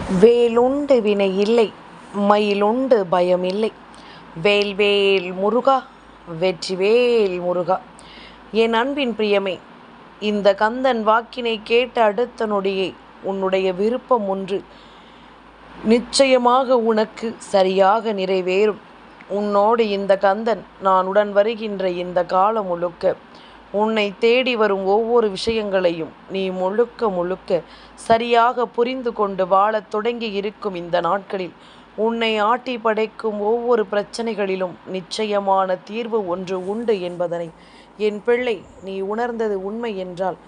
வேலுண்டு வினை இல்லை, மயிலுண்டு பயமில்லை. வேல்வேல் முருகா, வெற்றிவேல் முருகா. என் அன்பின் பிரியமே, இந்த கந்தன் வாக்கினை கேட்ட அடுத்த நொடியே உன்னுடைய விருப்பம் ஒன்று நிச்சயமாக உனக்கு சரியாக நிறைவேறும். உன்னோடு இந்த கந்தன் நான் உடன் வருகின்ற இந்த காலம் முழுக்க உன்னை தேடி வரும் ஒவ்வொரு விஷயங்களையும் நீ முழுக்க முழுக்க சரியாக புரிந்து கொண்டு வாழத் தொடங்கி இருக்கும் இந்த நாட்களில் உன்னை ஆட்டி படைக்கும் ஒவ்வொரு பிரச்சனைகளிலும் நிச்சயமான தீர்வு ஒன்று உண்டு என்பதனை என் பிள்ளை நீ உணர்ந்தது உண்மை என்றால்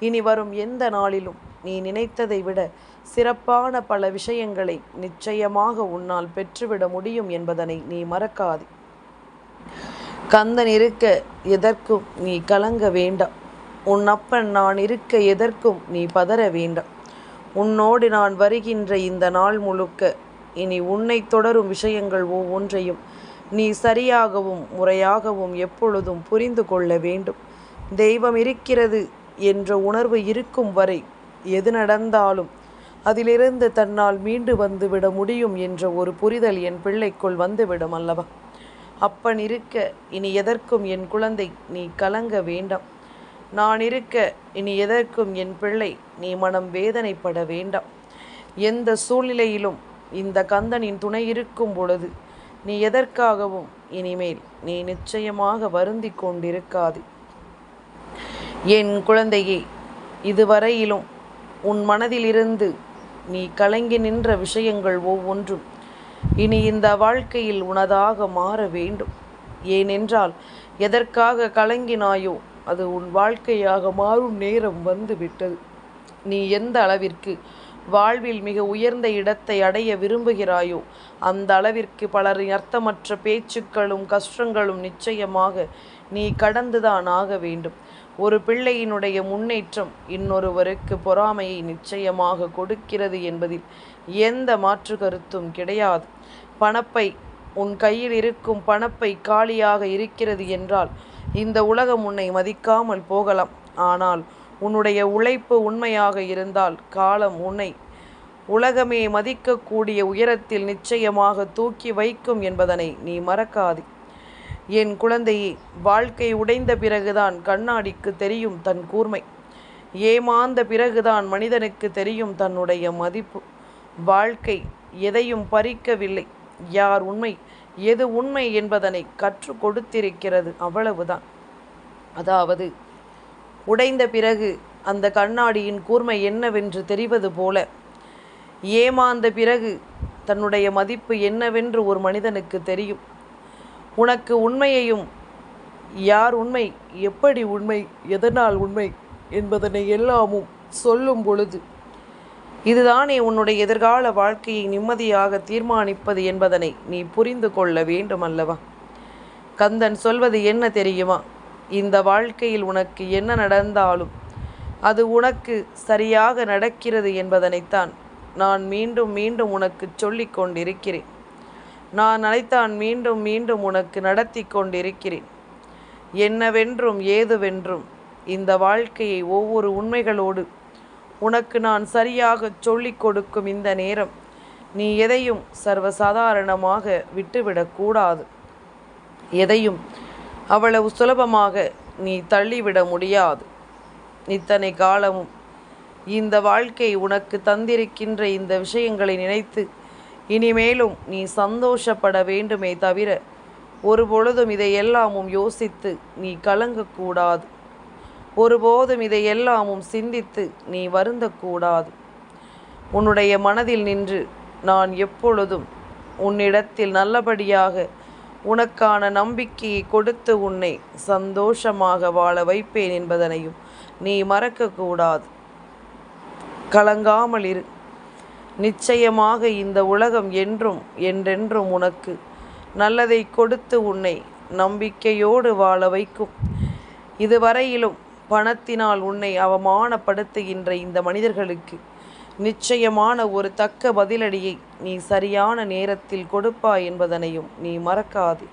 இனி வரும் எந்த நாளிலும் நீ நினைத்ததை விட சிறப்பான பல விஷயங்களை நிச்சயமாக உன்னால் பெற்றுவிட முடியும் என்பதனை நீ மறக்காதே. கந்தன் இருக்க எதற்கும் நீ கலங்க வேண்டாம். உன் அப்பன் நான் இருக்க எதற்கும் நீ பதற வேண்டாம். உன்னோடு நான் வருகின்ற இந்த நாள் முழுக்க இனி உன்னை தொடரும் விஷயங்கள் ஒவ்வொன்றையும் நீ சரியாகவும் முறையாகவும் எப்பொழுதும் புரிந்து கொள்ள வேண்டும். தெய்வம் இருக்கிறது என்ற உணர்வு இருக்கும் வரை எது நடந்தாலும் அதிலிருந்து தன்னால் மீண்டு வந்துவிட முடியும் என்ற ஒரு புரிதல் என் பிள்ளைக்குள் வந்துவிடும் அல்லவா? அப்பன் இருக்க இனி எதற்கும் என் குழந்தை நீ கலங்க வேண்டாம். நான் இருக்க இனி எதற்கும் என் பிள்ளை நீ மனம் வேதனைப்பட வேண்டாம். எந்த சூழ்நிலையிலும் இந்த கந்தனின் துணை இருக்கும் பொழுது நீ எதற்காகவும் இனிமேல் நீ நிச்சயமாக வருந்தி கொண்டிருக்காது. என் குழந்தையே, இதுவரையிலும் உன் மனதிலிருந்து நீ கலங்கி நின்ற விஷயங்கள் ஒவ்வொன்றும் இனி இந்த வாழ்க்கையில் உனதாக மாற வேண்டும். ஏனென்றால் எதற்காக கலங்கினாயோ அது உன் வாழ்க்கையாக மாறும் நேரம் வந்து விட்டது. நீ எந்த அளவிற்கு வாழ்வில் மிக உயர்ந்த இடத்தை அடைய விரும்புகிறாயோ அந்த அளவிற்கு பலரின் அர்த்தமற்ற பேச்சுக்களும் கஷ்டங்களும் நிச்சயமாக நீ கடந்துதான் ஆக வேண்டும். ஒரு பிள்ளையினுடைய முன்னேற்றம் இன்னொருவருக்கு பொறாமையை நிச்சயமாக கொடுக்கிறது என்பதில் எந்த மாற்று கருத்தும் கிடையாது. பணப்பை உன் கையில் இருக்கும் பணப்பை காலியாக இருக்கிறது என்றால் இந்த உலகம் உன்னை மதிக்காமல் போகலாம். ஆனால் உன்னுடைய உழைப்பு உண்மையாக இருந்தால் காலம் உன்னை உலகமே மதிக்கக்கூடிய உயரத்தில் நிச்சயமாக தூக்கி வைக்கும் என்பதனை நீ மறக்காதே. என் குழந்தையே, வாழ்க்கை உடைந்த பிறகுதான் கண்ணாடிக்கு தெரியும் தன் கூர்மை. ஏமாந்த பிறகுதான் மனிதனுக்கு தெரியும் தன்னுடைய மதிப்பு. வாழ்க்கை எதையும் பறிக்கவில்லை. யார் உண்மை எது உண்மை என்பதனை கற்றுக் கொடுத்திருக்கிறது, அவ்வளவுதான். அதாவது உடைந்த பிறகு அந்த கண்ணாடியின் கூர்மை என்னவென்று தெரிவது போல ஏமாந்த பிறகு தன்னுடைய மதிப்பு என்னவென்று ஒரு மனிதனுக்கு தெரியும். உனக்கு உண்மையையும் யார் உண்மை, எப்படி உண்மை, எதனால் உண்மை என்பதனை எல்லாமும் சொல்லும் பொழுது இதுதானே உன்னுடைய எதிர்கால வாழ்க்கையை நிம்மதியாக தீர்மானிப்பது என்பதனை நீ புரிந்து கொள்ள வேண்டும் அல்லவா? கந்தன் சொல்வது என்ன தெரியுமா? இந்த வாழ்க்கையில் உனக்கு என்ன நடந்தாலும் அது உனக்கு சரியாக நடக்கிறது என்பதனைத்தான் நான் மீண்டும் மீண்டும் உனக்கு சொல்லி கொண்டிருக்கிறேன். நான் அதைத்தான் மீண்டும் மீண்டும் உனக்கு நடத்தி கொண்டிருக்கிறேன். என்னவென்றும் ஏதுவென்றும் இந்த வாழ்க்கையை ஒவ்வொரு உண்மைகளோடு உனக்கு நான் சரியாக சொல்லிக் கொடுக்கும் இந்த நேரம் நீ எதையும் சர்வசாதாரணமாக விட்டுவிடக்கூடாது. எதையும் அவ்வளவு சுலபமாக நீ தள்ளிவிட முடியாது. இத்தனை காலமும் இந்த வாழ்க்கை உனக்கு தந்திருக்கின்ற இந்த விஷயங்களை நினைத்து இனிமேலும் நீ சந்தோஷப்பட வேண்டுமே தவிர ஒருபொழுதும் இதையெல்லாமும் யோசித்து நீ கலங்கக்கூடாது. ஒருபோதும் இதையெல்லாமும் சிந்தித்து நீ வருந்தக்கூடாது. உன்னுடைய மனதில் நின்று நான் எப்பொழுதும் உன்னிடத்தில் நல்லபடியாக உனக்கான நம்பிக்கையை கொடுத்து உன்னை சந்தோஷமாக வாழ வைப்பேன் என்பதனையும் நீ மறக்கக்கூடாது. கலங்காமல் இரு. நிச்சயமாக இந்த உலகம் என்றும் என்றென்றும் உனக்கு நல்லதை கொடுத்து உன்னை நம்பிக்கையோடு வாழ வைக்கும். இதுவரையிலும் பணத்தினால் உன்னை அவமானப்படுத்துகின்ற இந்த மனிதர்களுக்கு நிச்சயமான ஒரு தக்க பதிலடியை நீ சரியான நேரத்தில் கொடுப்பாய் என்பதனையும் நீ மறக்காதே.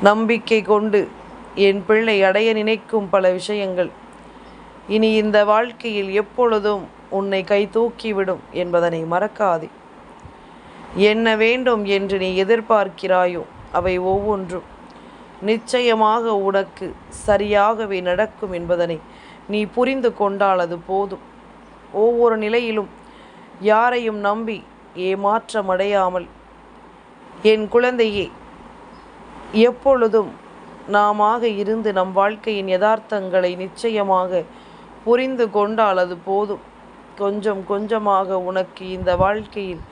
நம்பிக்கை கொண்டு என் பிள்ளை அடைய நினைக்கும் பல விஷயங்கள் இனி இந்த வாழ்க்கையில் எப்பொழுதும் உன்னை கை தூக்கிவிடும் என்பதனை மறக்காதே. என்ன வேண்டும் என்று நீ எதிர்பார்க்கிறாயோ அவை ஒவ்வொன்றும் நிச்சயமாக உனக்கு சரியாகவே நடக்கும் என்பதனை நீ புரிந்து கொண்டால் அது போதும். ஒவ்வொரு நிலையிலும் யாரையும் நம்பி ஏமாற்றமடையாமல் என் குழந்தையே, எப்பொழுதும் நாமாக இருந்து நம் வாழ்க்கையின் யதார்த்தங்களை நிச்சயமாக புரிந்து கொண்டால் அது போதும். கொஞ்சம் கொஞ்சமாக உனக்கு இந்த வாழ்க்கையில்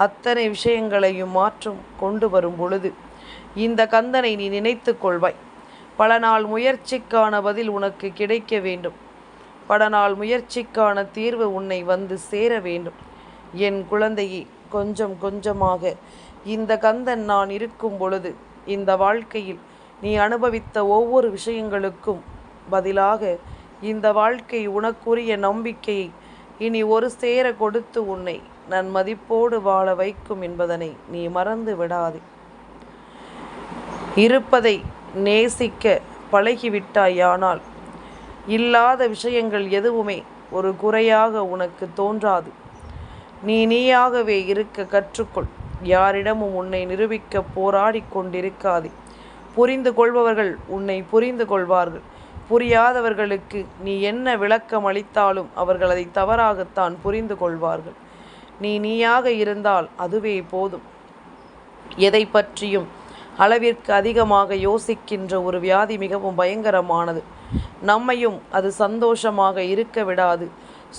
அத்தனை விஷயங்களையும் மாற்றம் கொண்டு வரும் பொழுது இந்த கந்தனை நீ நினைத்து கொள்வாய். பல நாள் முயற்சிக்கான பதில் உனக்கு கிடைக்க வேண்டும். பல நாள் முயற்சிக்கான தீர்வு உன்னை வந்து சேர வேண்டும். என் குழந்தையே, கொஞ்சம் கொஞ்சமாக இந்த கந்தன் நான் இருக்கும் பொழுது இந்த வாழ்க்கையில் நீ அனுபவித்த ஒவ்வொரு விஷயங்களுக்கும் பதிலாக இந்த வாழ்க்கை உனக்குரிய நம்பிக்கையை இனி ஒரு சேர கொடுத்து உன்னை நன்மதிப்போடு வாழ வைக்கும் என்பதனை நீ மறந்து விடாதே. இருப்பதை நேசிக்க பழகிவிட்டாயானால் இல்லாத விஷயங்கள் எதுவுமே ஒரு குறையாக உனக்கு தோன்றாது. நீயாகவே இருக்க கற்றுக்கொள். யாரிடமும் உன்னை நிரூபிக்க போராடி கொண்டிருக்காதே. புரிந்து கொள்பவர்கள் உன்னை புரிந்து கொள்வார்கள். புரியாதவர்களுக்கு நீ என்ன விளக்கம் அளித்தாலும் அவர்கள் அதை தவறாகத்தான் புரிந்து கொள்வார்கள். நீயாக இருந்தால் அதுவே போதும். எதை பற்றியும் அளவிற்கு அதிகமாக யோசிக்கின்ற ஒரு வியாதி மிகவும் பயங்கரமானது. நம்மையும் அது சந்தோஷமாக இருக்க விடாது,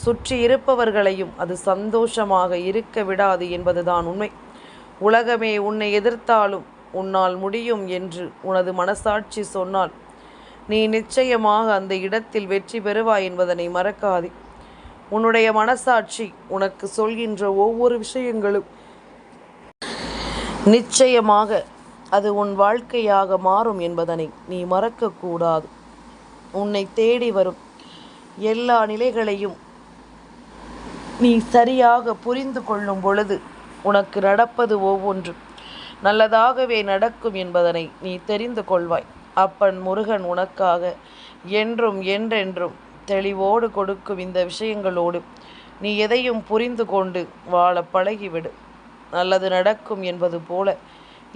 சுற்றி இருப்பவர்களையும் அது சந்தோஷமாக இருக்க விடாது என்பதுதான் உண்மை. உலகமே உன்னை எதிர்த்தாலும் உன்னால் முடியும் என்று உனது மனசாட்சி சொன்னால் நீ நிச்சயமாக அந்த இடத்தில் வெற்றி பெறுவாய் என்பதனை மறக்காதே. உன்னுடைய மனசாட்சி உனக்கு சொல்கின்ற ஒவ்வொரு விஷயங்களும் நிச்சயமாக அது உன் வாழ்க்கையாக மாறும் என்பதனை நீ மறக்கக்கூடாது. உன்னை தேடி வரும் எல்லா நிலைகளையும் நீ சரியாக புரிந்து கொள்ளும் பொழுது உனக்கு நடப்பது ஒவ்வொன்றும் நல்லதாகவே நடக்கும் என்பதனை நீ தெரிந்து கொள்வாய். அப்பன் முருகன் உனக்காக என்றும் என்றென்றும் தெளிவோடு கொடுக்கும் இந்த விஷயங்களோடு நீ எதையும் புரிந்து கொண்டு வாழ பழகிவிடு. நல்லது நடக்கும் என்பது போல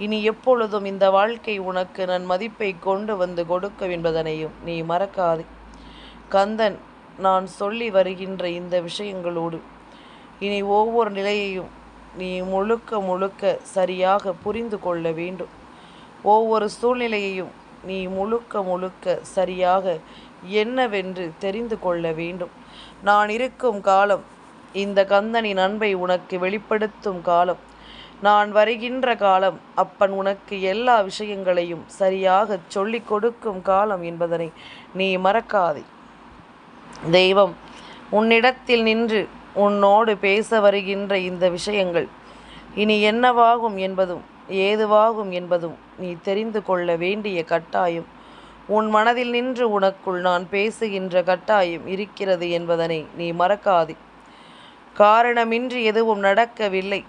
இனி எப்பொழுதும் இந்த வாழ்க்கை உனக்கு நன்மதிப்பை கொண்டு வந்து கொடுக்கும் என்பதனையும் நீ மறக்காதே. கந்தன் நான் சொல்லி வருகின்ற இந்த விஷயங்களோடு இனி ஒவ்வொரு நிலையையும் நீ முழுக்க முழுக்க சரியாக புரிந்து கொள்ள வேண்டும். ஒவ்வொரு சூழ்நிலையையும் நீ முழுக்க முழுக்க சரியாக என்னவென்று தெரிந்து கொள்ள வேண்டும். நான் இருக்கும் காலம் இந்த கந்தனின் அன்பை உனக்கு வெளிப்படுத்தும் காலம். நான் வருகின்ற காலம் அப்பன் உனக்கு எல்லா விஷயங்களையும் சரியாக சொல்லிக் கொடுக்கும் காலம் என்பதனை நீ மறக்காதே. தெய்வம் உன்னிடத்தில் நின்று உன்னோடு பேச வருகின்ற இந்த விஷயங்கள் இனி என்னவாகும் என்பதும் ஏதுவாகும் என்பதும் நீ தெரிந்து கொள்ள வேண்டிய கட்டாயம் உன் மனதில் நின்று உனக்குள் நான் பேசுகின்ற கட்டாயம் இருக்கிறது என்பதனை நீ மறக்காதே. காரணமின்றி எதுவும் நடக்கவில்லை.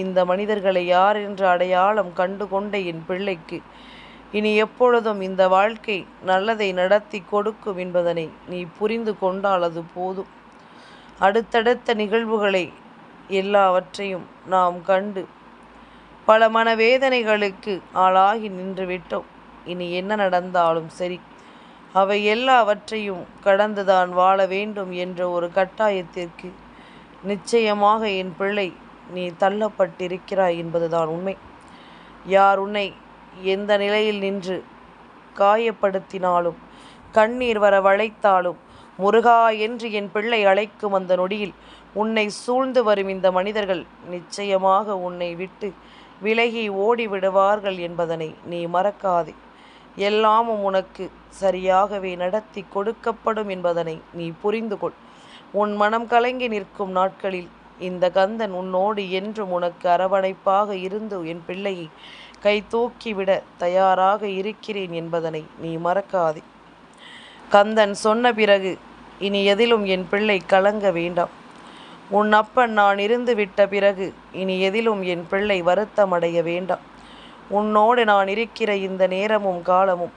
இந்த மனிதர்களை யார் என்று அடையாளம் கண்டு கொண்ட என் பிள்ளைக்கு இனி எப்பொழுதும் இந்த வாழ்க்கை நல்லதை நடத்தி கொடுக்கும் என்பதனை நீ புரிந்து கொண்டால் அது போதும். அடுத்தடுத்த நிகழ்வுகளை எல்லாவற்றையும் நாம் கண்டு பல மனவேதனைகளுக்கு ஆளாகி நின்றுவிட்டோம். இனி என்ன நடந்தாலும் சரி, அவை எல்லாவற்றையும் கடந்துதான் வாழ வேண்டும் என்ற ஒரு கட்டாயத்திற்கு நிச்சயமாக என் பிள்ளை நீ தள்ளப்பட்டிருக்கிறாய் என்பதுதான் உண்மை. யார் உன்னை எந்த நிலையில் நின்று காயப்படுத்தினாலும் கண்ணீர் வர வளைத்தாலும் முருகா என்று என் பிள்ளை அழைக்கும் அந்த நொடியில் உன்னை சூழ்ந்து வரும் இந்த மனிதர்கள் நிச்சயமாக உன்னை விட்டு விலகி ஓடிவிடுவார்கள் என்பதனை நீ மறக்காதே. எல்லாமும் உனக்கு சரியாகவே நடத்தி கொடுக்கப்படும் என்பதனை நீ புரிந்து கொள். உன் மனம் கலங்கி நிற்கும் நாட்களில் இந்த கந்தன் உன்னோடு என்றும் உனக்கு அரவணைப்பாக இருந்து என் பிள்ளையை கை தூக்கிவிட தயாராக இருக்கிறேன் என்பதனை நீ மறக்காதே. கந்தன் சொன்ன பிறகு இனி எதிலும் என் பிள்ளை கலங்க வேண்டாம். உன் அப்பன் நான் இருந்து விட்ட பிறகு இனி எதிலும் என் பிள்ளை வருத்தமடைய வேண்டாம். உன்னோடு நான் இருக்கிற இந்த நேரமும் காலமும்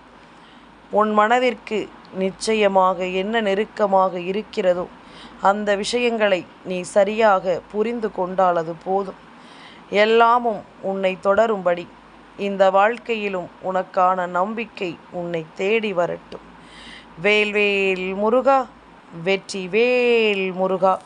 உன் மனதிற்கு நிச்சயமாக என்ன நெருக்கமாக இருக்கிறதோ அந்த விஷயங்களை நீ சரியாக புரிந்து கொண்டால் அது போதும். எல்லாமும் உன்னை தொடரும்படி இந்த வாழ்க்கையிலும் உனக்கான நம்பிக்கை உன்னை தேடி வரட்டும். வேல்வேல் முருகா, வெற்றி வேல் முருகா.